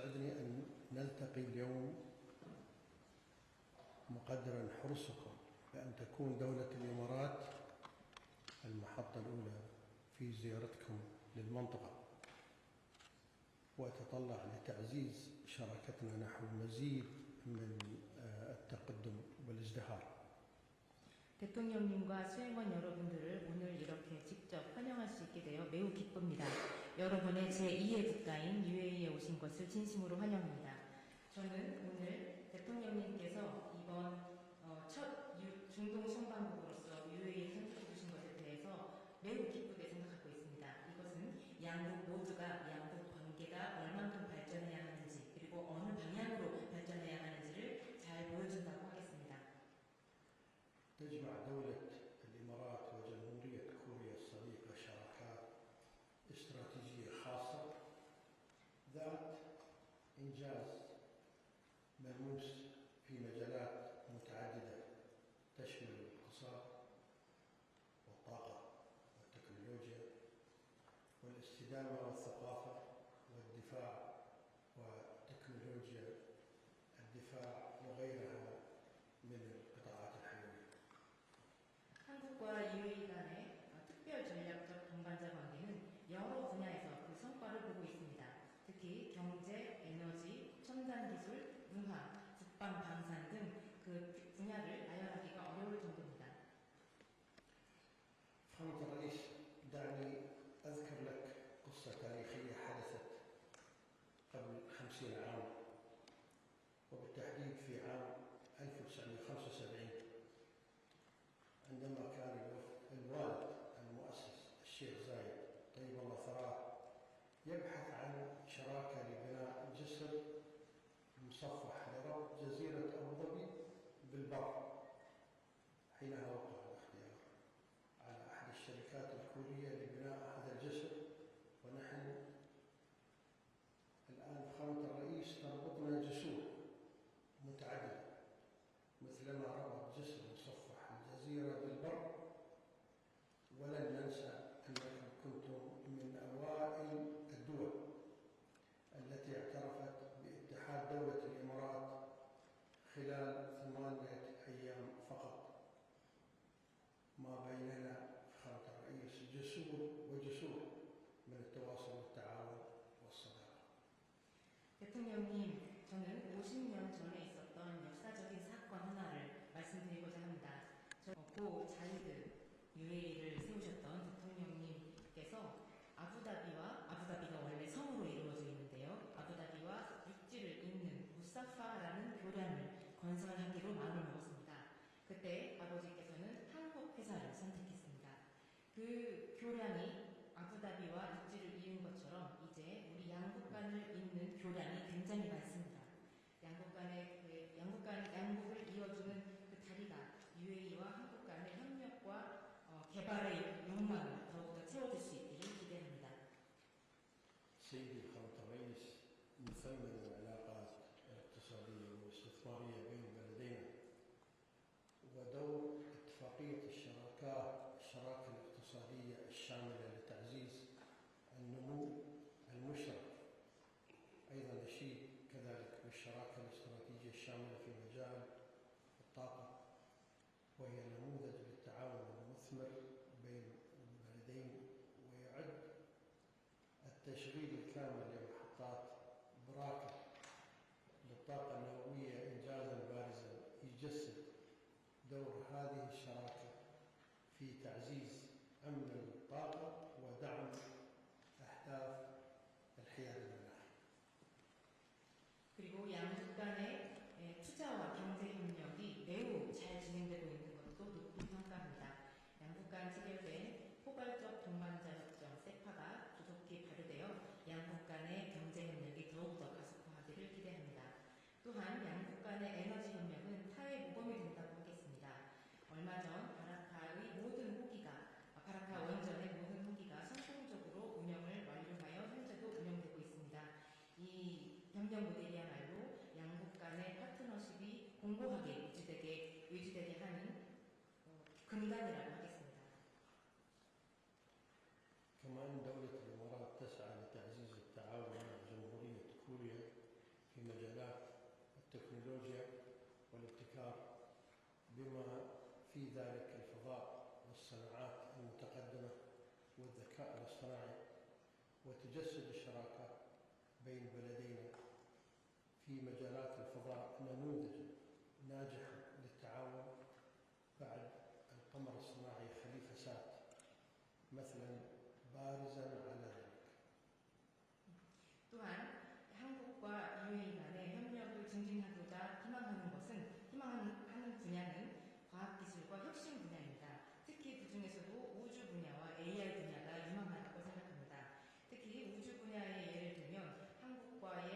يسعدني أن نلتقي اليوم مقدرا حرصكم بأن تكون دولة الإمارات المحطة الأولى في زيارتكم للمنطقة، وأتطلع لتعزيز شراكتنا نحو مزيد من التقدم والازدهار. 대통령님과 수행원 여러분들을 오늘 이렇게 직접 환영할 수 있게 되어 매우 기쁩니다. 여러분의 제2의 국가인 UAE에 오신 것을 진심으로 환영합니다. 저는 오늘 대통령님께서 이번 첫 중동 선방국으로서 UAE에 선택해 주신 것에 대해서 매우 기쁘게 생각하고 있습니다. 이것은 양국 모두가 양국 관계가 얼만큼 발전해야 하는지, 그리고 어느 방향으로 발전해야 하는지를 잘 보여준다고 하겠습니다. تجمع دولة الإمارات وجمهورية كوريا الصديقة شراكات استراتيجية خاصة ذات إنجاز ملموس في مجالات متعددة تشمل الاقتصاد والطاقة والتكنولوجيا والاستدامة والثقافة والدفاع وتكنولوجيا الدفاع وغيرها من القطاعات الحيوية. 한국과 UAE 간의 특별 전략적 동반자 관계는 여러 분야에서 그 성과를 보고 있습니다. 특히 경제, 에너지, 첨단 기술, 문화, 국방, 방산 등 그 분야를 나열하기가 어려울 정도입니다. فخامة الرئيس، دعني أذكر لك قصة تاريخية حدثت قبل 50 عام، وبالتحديد في عام 1975 عندما كان الوالد المؤسس الشيخ زايد طيب الله ثراه يبحث عن شراكة لبناء جسر مصفح لربط جزيرة أبو ظبي بالبر. حينها وقع الاختيار على أحد الشركات الكورية لبناء هذا الجسر، ونحن الآن فخامة الرئيس تربطنا جسور متعددة مثلما ربط جسر مصفح الجزيرة بالبر. ولن ننسى أنكم كنتم من أوائل الدول التي اعترفت باتحاد دولة الإمارات خلال 8 أيام فقط. ما بيننا فخامة الرئيس جسور وجسور من التواصل والتعاون والصداقة. 대통령님, 저는 50년 전에 있었던 역사적인 사건 하나를 말씀드리고자 합니다. 고 자이드 UAE를 세우셨던 대통령님께서 아부다비가 원래 성으로 이루어져 있는데요. 아부다비와 육지를 잇는 무사파라는 교량을 건설하기로 마음을 먹었습니다. 그때 아버지께서는 한국 회사를 선택했습니다. 그 교량이 아부다비와 육지를 이은 것처럼 이제 우리 양국 간을 잇는 교량이 굉장히 많습니다. 양국을 이어주는 그 다리가 UAE와 한국 간의 협력과 개발의 욕망을 더욱더 채워줄 수 있기를 기대합니다. سيدي فخامة الرئيس، مثمن العلاقات الاقتصادية والاستثمارية بين البلدين ودور اتفاقية الشراكة الاقتصادية الشاملة لتعزيز النمو المشترك. أيضا نشيد كذلك بالشراكة الاستراتيجية الشاملة في مجال الطاقة، وهي نموذج للتعاون المثمر بين البلدين، ويعد التشغيل الكامل لمحطات براكة للطاقة النووية إنجازا بارزا يجسد دور هذه الشراكة في تعزيز أمن الطاقة ودعم أهداف الحياد المناخي. 그리고 양국 간의 투자와 경제 협력이 매우 잘 진행되고 있는 것도 높이 평가합니다. 양국 간 체결된 포괄적 동반자 협정 세파가 조속히 발효되어 양국 간의 경제 협력이 더욱더 가속화하기를 기대합니다. 또한 양국 간의 에너지 협력은 타의 모범이 된다고 하겠습니다. 얼마 전 바라카 원전의 모든 호기가 성공적으로 운영을 완료하여 현재도 운영되고 있습니다. 이 협력 모델이야말로 양국 간의 파트너십이 공고하게 유지되게 하는 근간이라고 하겠습니다. كما أن دولة الإمارات تسعى لتعزيز التعاون مع جمهورية كوريا التكنولوجيا والابتكار بما في ذلك الفضاء والصناعات المتقدمة والذكاء الاصطناعي، وتجسد الشراكة بين بلدينا في مجالات الفضاء نموذجا ناجحا للتعاون بعد القمر الصناعي خليفة سات مثلا بارزا على ذلك. 또한 한국과 UAE 간의 협력을 증진하고자 희망하는 분야는 과학기술과 혁신 분야입니다. 특히 그 중에서도 우주 분야와 AI 분야가 유망하다고 생각합니다. 특히 우주 분야의 예를 들면 한국과의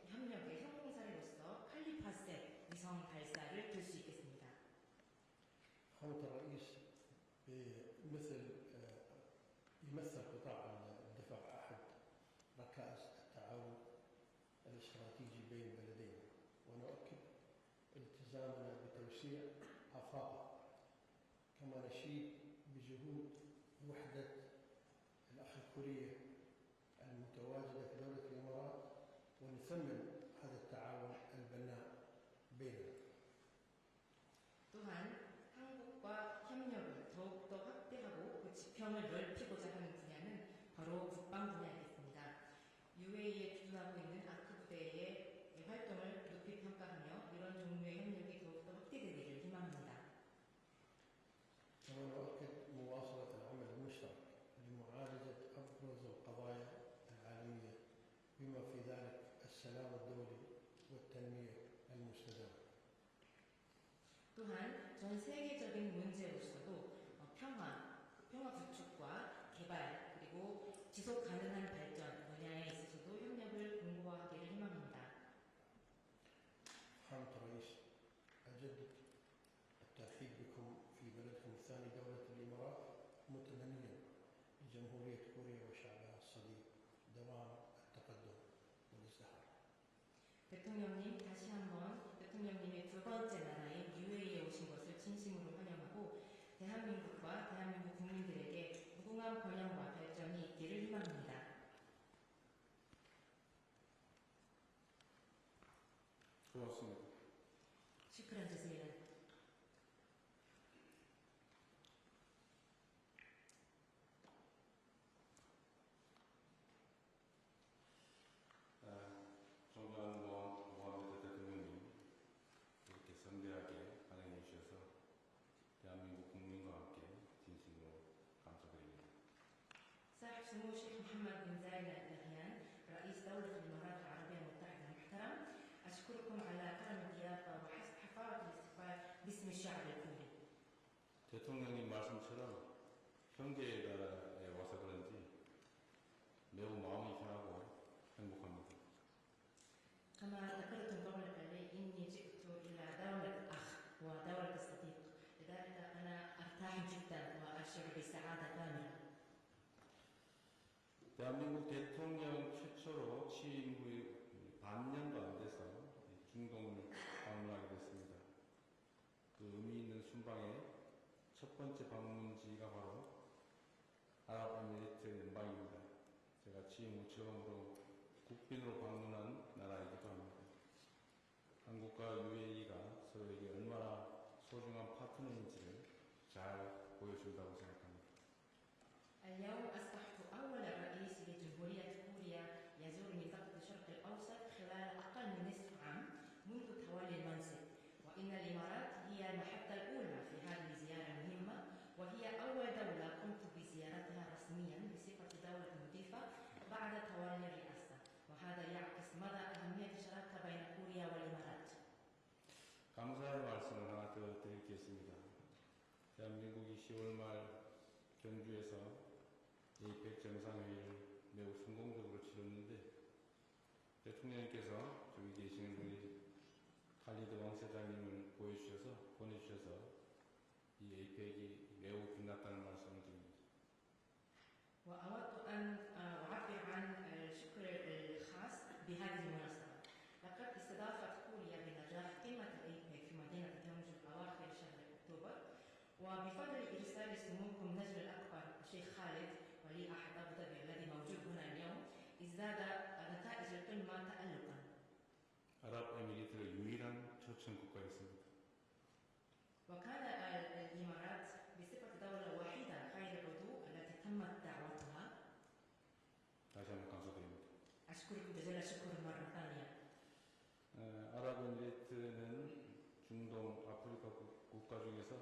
협력의 성공 사례로서 칼리파셋 위성 발사를 들 수 있겠습니다. خامة الرئيس يمثل قطاع الدفاع أحد ركائز التعاون الاستراتيجي بين البلدين، ونؤكد التزامنا بتوسيع آفاقه، كما نشيد بجهود وحدة الأخ الكورية المتواجدة في دولة الإمارات، ونثمن هذا التعاون البناء بيننا. 또한 한국과 협력을 더욱더 확대하고 그 지평을 넓히고자 하는 분야는 바로 국방 분야이겠습니다. UAE에 주둔하고 있는 아크 부대의 활동을 높이 평가하며 이런 종류의 협력이 더욱더 확대되기를 희망합니다. كما نؤكد مواصلة العمل المشترك لمعالجة أبرز القضايا العالمية بما في ذلك السلام الدولي والتنمية المستدامة. 또한 전 세계적인 문제로서도 평화 구축과 개발 그리고 지속 가능한 발전 분야에 있어서도 협력을 공고하기를 희망합니다. خامة الرئيس، أجدد الترحيب بكم في بلدكم الثاني دولة الإمارات، متمنيا لجمهورية كوريا وشعبها الصديق دوام التقدم والازدهار. 대통령님, 다시 한번 대통령님의 두 번째 나라인 UAE에 오신 것을 진심으로 환영하고 대한민국과 대한민국 국민들에게 무궁한 번영과 발전이 있기를 희망합니다. 고맙습니다. 슈크란 주세요. 존경하는 모하메드 대통령님, 이렇게 성대하게 환영해 주셔서 대한민국 국민과 함께 진심으로 감사드립니다. صاحب سمو الشيخ محمد بن زايد آل نهيان رئيس دولة الإمارات العربية المتحدة المحترم، أشكركم على كرم الضيافة وحفاوة الاستقبال باسم الشعب الكوري. 대통령님 말씀처럼 형제의 나라에 와서 그런지 매우 마음이 편하고 행복합니다. كما ذكرتم قبل قليل إني جئت إلى دولة الأخ ودولة الصديق، لذلك أنا أرتاح جدا وأشعر بسعادة كاملة. 대한민국 대통령 최초로 취임 후 반년도 안 돼서 중동을 방문하게 됐습니다. 그 의미 있는 순방의 첫 번째 방문지가 바로 아랍에미리트 연방입니다. 제가 취임 후 처음으로 국빈으로 방문한 나라이기도 합니다. 한국과 UAE가 서로에게 얼마나 소중한 파트너인지를 잘 보여준다고 생각합니다. اليوم أصبحت أول رئيس لجمهورية كوريا يزور منطقة الشرق الأوسط خلال أقل من نصف عام منذ تولي المنصب، وإن الإمارات هي المحطة الأولى في هذه الزيارة المهمة، وهي أول دولة قمت بزيارتها رسميا بصفة دولة مضيفة بعد تولي الرئاسة، وهذا يعكس مدى أهمية الشراكة بين كوريا والإمارات. 감사의 말씀을 하나 더 드리겠습니다. 대한민국이 10월 말 경주에서 APEC 정상회의를 매우 성공적으로 치렀는데 대통령님께서 저기 계시는 우리 칼리드 왕세자님을 보내주셔서 이 APEC이 매우 빛났다는 말씀을 드립니다. وأود أن أعبر عن الشكر الخاص بهذه المناسبة. لقد استضافت كوريا بنجاح قمة الأيبك في مدينة جونجو أواخر شهر أكتوبر، وبفضل إرسال سموكم نجل الأكبر الشيخ خالد ولي عهد أبو ظبي الذي 국가 중에서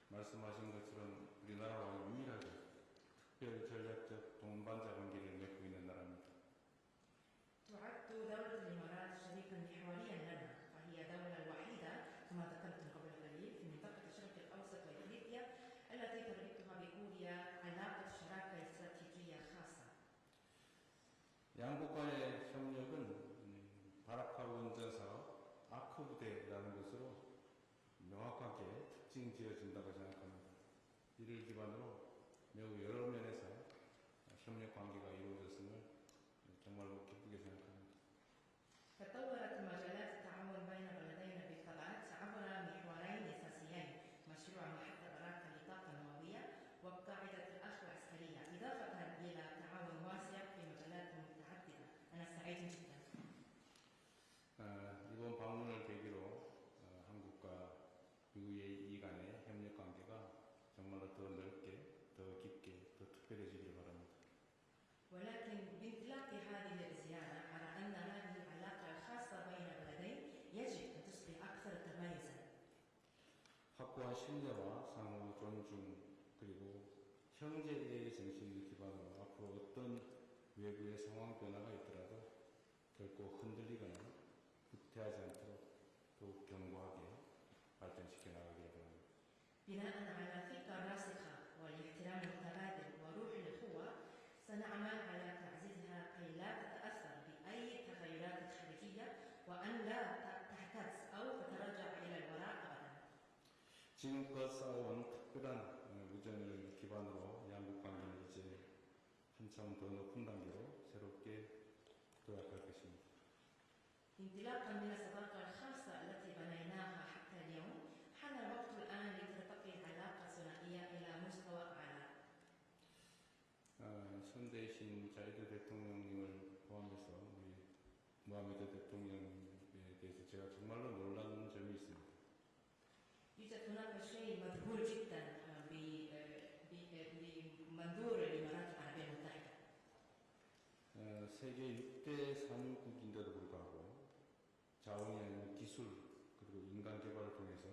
말씀하신 것처럼 우리나라와 유일하게 특별 전략적 동반자 관계를 맺고 있는 나라입니다. تعد دولة الإمارات شريكا محوريا لنا، فهي الدولة الوحيدة كما ذكرتم قبل قليل في منطقة الشرق الأوسط وإفريقيا التي تربطها بكوريا علاقة شراكة استراتيجية خاصة. 양국 간의 협력은 바라카 원전 사업 아크 부대라는 것으로 명확하게 특징 지어진다고 생각합니다. 이를 기반으로 매우 여러 면에서 협력 관계가 이루어졌음을 정말로 기쁘게 생각합니다. تطورت مجالات التعاون بين بلدينا بالثبات عبر محورين أساسيين: مشروع محطة باراكا للطاقة النووية وقاعدة الأخ العسكرية، إضافة إلى تعاون واسع في مجالات متعددة. أنا سعيد جدا. 이번 방문을 계기로 한국과 UAE 간의 협력 관계가 정말로 더 넓게, 더 깊게, 더 특별해지길 바랍니다. ولكن بانطلاق هذه الزيارة أرى أن هذه العلاقة الخاصة بين البلدين يجب أن تصبح أكثر تميزا. 확고한 신뢰와 상호 존중 그리고 형제의 정신을 기반으로 앞으로 어떤 외부의 상황 변화가 있더라도 결코 흔들리거나 후퇴하지 않도록 더욱 견고하게 발전시켜 나가기를 바랍니다. بناء على ثقة راسخة والاحترام المتبادل وروح الأخوة سنعمل على تعزيزها كي لا تتأثر بأي تغيرات خارجية وأن لا تهتز أو تتراجع إلى الوراء أبدا. 지금껏 쌓아온 특별한 우정을 기반으로 양국 관계는 이제 한참 더 높은 단계로 새롭게 도약할 것입니다. انطلاقا من الصداقة الخاصة التي بنيناها حتى اليوم حان الوقت الآن لترتقي العلاقة الثنائية إلى مستوى أعلى. 선대신 자이드 대통령님을 포함해서 우리 무하메드 대통령에 대해서 제가 정말로 놀란 점이 있습니다. يوجد هناك شيء مذهول جدا بمنظور الإمارات العربية المتحدة. 세계 6대 산유국인데도 불구하고 자원이 아닌 기술 그리고 인간 개발을 통해서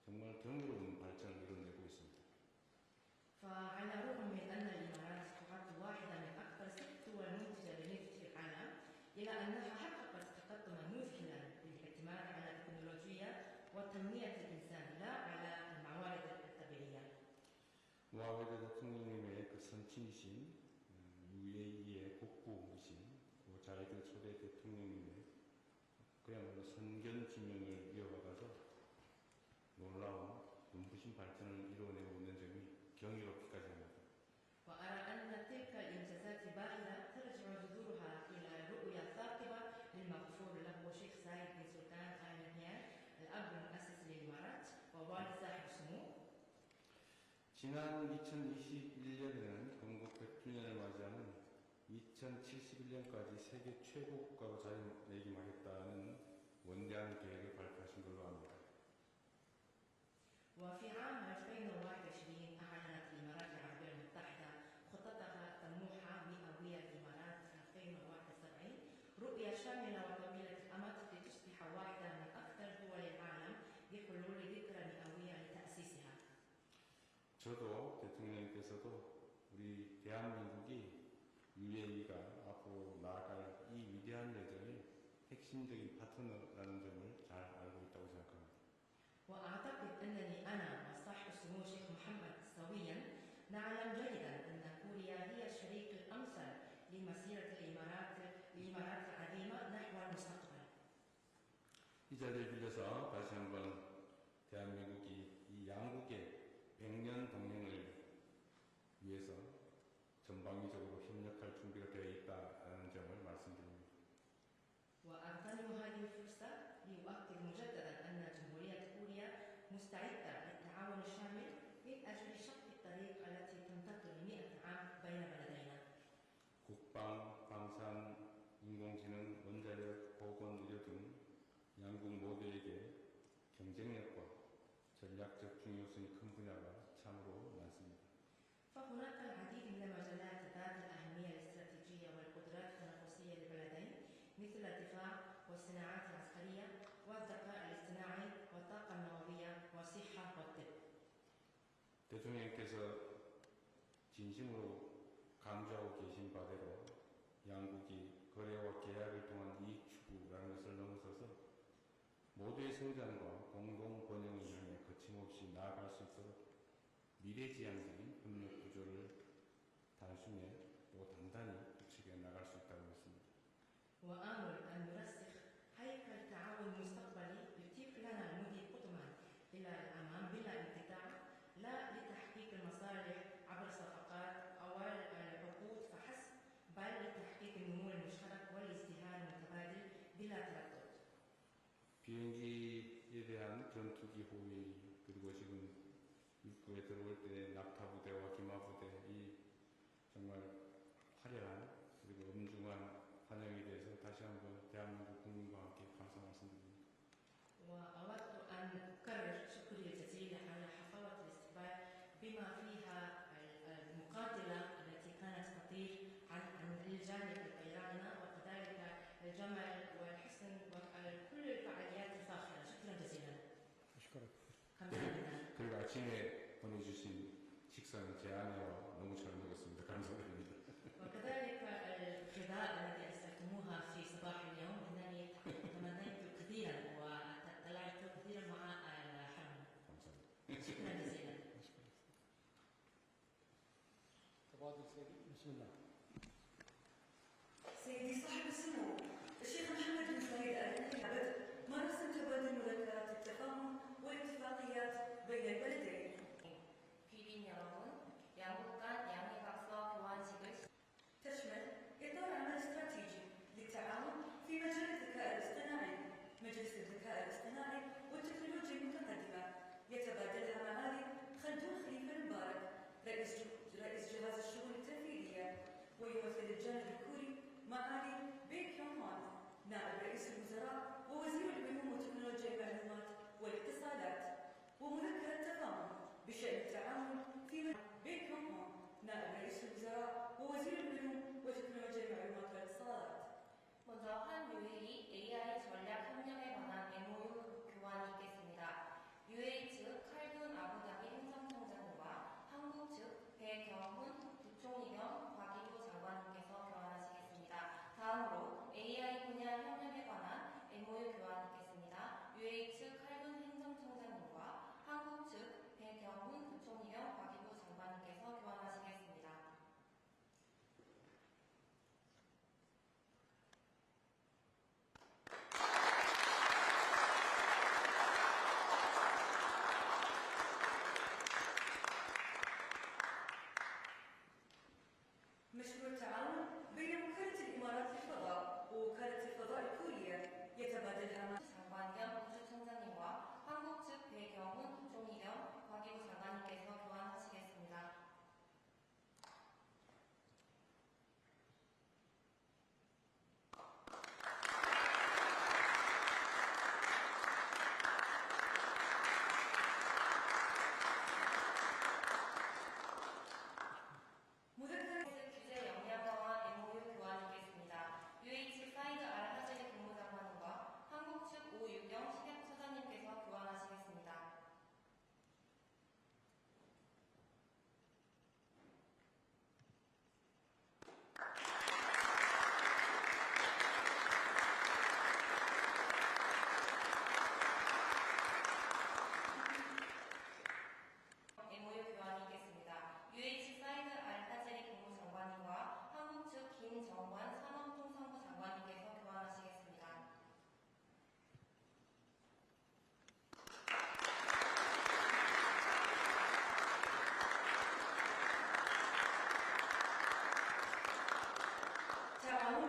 정말 경이로운 발전을 이뤄내고 있습니다. فعلى الرغم من أن الإمارات تعد واحدة من أكبر 6 دول منتجة للنفط في العالم، إلا أنها حققت تقدما مذهلا بالاعتماد على التكنولوجيا وتنمية الإنسان لا على الموارد الطبيعية. 무하메드 대통령님의 그 선친이신 UAE의 국부이신 자이드 초대 대통령님의 그야말로 선견 지명을 이어받아서 놀라운 눈부신 발전을 이루어내고 있는 점이 경이롭기까지 합니다. وأرى أن تلك الإنجازات الباهرة ترجع جذورها إلى الرؤية الثاقبة للمغفور له شيخ زايد بن سلطان آل نهيان الأب المؤسس للإمارات ووالد صاحب السمو. 지난 2021년에는 건국 100주년을 맞이하는 2071년까지 세계 최고 국가로 자리매김하겠다는 원대한 계획을 발표하신 걸로 압니다. وفي عام 2021 أعلنت الإمارات العربية المتحدة خططها الطموحة مئوية الإمارات 2071 رؤية شاملة وطويلة الأمد لتصبح واحدة من أكثر دول العالم بحلول ذكرى مئوية لتأسيسها. 저도 대통령님께서도 우리 대한민국이 UAE가 앞으로 나아갈 이 위대한 여정의 핵심적인 파트너라는 점을 잘 알고 있다고 생각합니다. وأعتقد أنني أنا وصاحب السمو الشيخ محمد سويا نعلم جيدا أن كوريا هي الشريك الأمثل لمسيرة الإمارات العظيمة نحو المستقبل. 이 자리를 빌려서 다시 한번 대한민국이 이 양국의 100년 동행을 위해서 전방위적으로 협력할 준비가 되어 있다는 점을 말씀드립니다. وأغتنم هذه الفرصة لأؤكد مجددا أن جمهورية كوريا مستعدة للتعاون الشامل من أجل شق الطريق التي تمتد ل100 عام بين بلدينا. 국방, 방산, 인공지능, 원자력, 보건, 의료 등 양국 모두에게 경쟁력과 전략적 중요성이 큰 분야가 참으로 많습니다. فهناك العديد من المجالات ذات الأهمية الاستراتيجية والقدرات التنافسية للبلدين مثل الدفاع والصناعات العسكرية والذكاء الاصطناعي والطاقة النووية والصحة 대통령께서 진심으로 강조하고 계신 바대로 양국이 거래와 계약을 통한 이익 추구라는 것을 넘어서서 모두의 성장과 공동 번영을 향해 거침없이 나아갈 수 있도록 미래지향적인 협력 구조를 단순히 또 단단히 구축해 나갈 수 있다고 했습니다. وآمل أن نرسخ هيكل تعاون مستقبلي يتيح لنا المضي قدما إلى الأمام بلا انقطاع، لا لتحقيق المصالح عبر صفقات أو العقود فحسب، بل لتحقيق النمو المشترك والازدهار المتبادل بلا تردد. 비행기에 대한 전투기 호위 그리고 지금 입구에 들어올 때 낙타부대와 기마부대 이 정말 화려한 그리고 엄중한 환영에 대해서 다시 한번 대한민국 국민과 함께 감사 말씀드립니다. وأود أن أكرر شكري الجزيل على حفاوة الاستقبال بما فيها المقاتلة التي كانت تطير عن الجانب الإيراني وكذلك الجمل والحسن وكل الفعاليات الفاخرة. شكرا جزيلا. أشكرك. 감사합니다. 그리고 아침에 보내주신 식사는 제 아내와 너무 잘 먹었습니다. 감사드립니다. وكذلك الغذاء الذي أرسلتموها في صباح اليوم إنني تمنيت كثيرا وتطلعت كثيرا مع الحرم. 감사합니다. شكرا جزيلا. تفضل سيدي. بسم الله. سيدي صاحب السمو الشيخ محمد بن سعيد آل نهيان مراسم تبادل مذكرات التفاهم والاتفاقيات بين البلدين. 귀빈 여러분, 양국 간 양해각서 교환식을 تشمل إطار عمل استراتيجي للتعاون في مجال الذكاء الاصطناعي. مجلس الذكاء الاصطناعي والتكنولوجيا المتقدمة يتبادلها معالي خلدون خليفة المبارك رئيس جهاز الشؤون التنفيذية، ويمثل الجانب الكوري معالي بيك يونغ وان نائب رئيس الوزراء ووزير العلوم وتكنولوجيا المعلومات والاتصالات، ومذكرة تفاهم بشأن التعاون في بيك يونغ وان نائب رئيس الوزراء ووزير العلوم وتكنولوجيا المعلومات والاتصالات. 먼저 한 UAE AI 전략 협력에 관한 MOU 교환이 있겠습니다. UAE 측 칼둔 아부다비 행정청장님과 한국 측 배경훈 부총리 겸 과기부 장관님께서 교환하시겠습니다. 다음으로 AI 분야 협력에 관한 MOU 교환이 있겠습니다. UAE 측 칼둔 행정청장님과 한국 측 배경훈 부총리 겸 과기부 장관님께서 교환하시겠습니다. مشروع التعاون بين وكالة الإمارات للفضاء ووكالة الفضاء الكورية يتبادلها 장관 겸 우주청장님과 한국 측 배경훈 부총리 겸 과기부 장관님께서 교환하시겠습니다. مذكرة 규제 역량 강화 MOU 교환이겠습니다. UA 측 사이드 알 하젤리 국무장관과 한국 측 오유경 식약처장님께서 교환하시겠습니다. MOU 교환이겠습니다. UA 측 사이드 알 하젤리 국무장관님과 한국 측 김정관 산업통상부 장관님께서 교환하시겠습니다. تعاون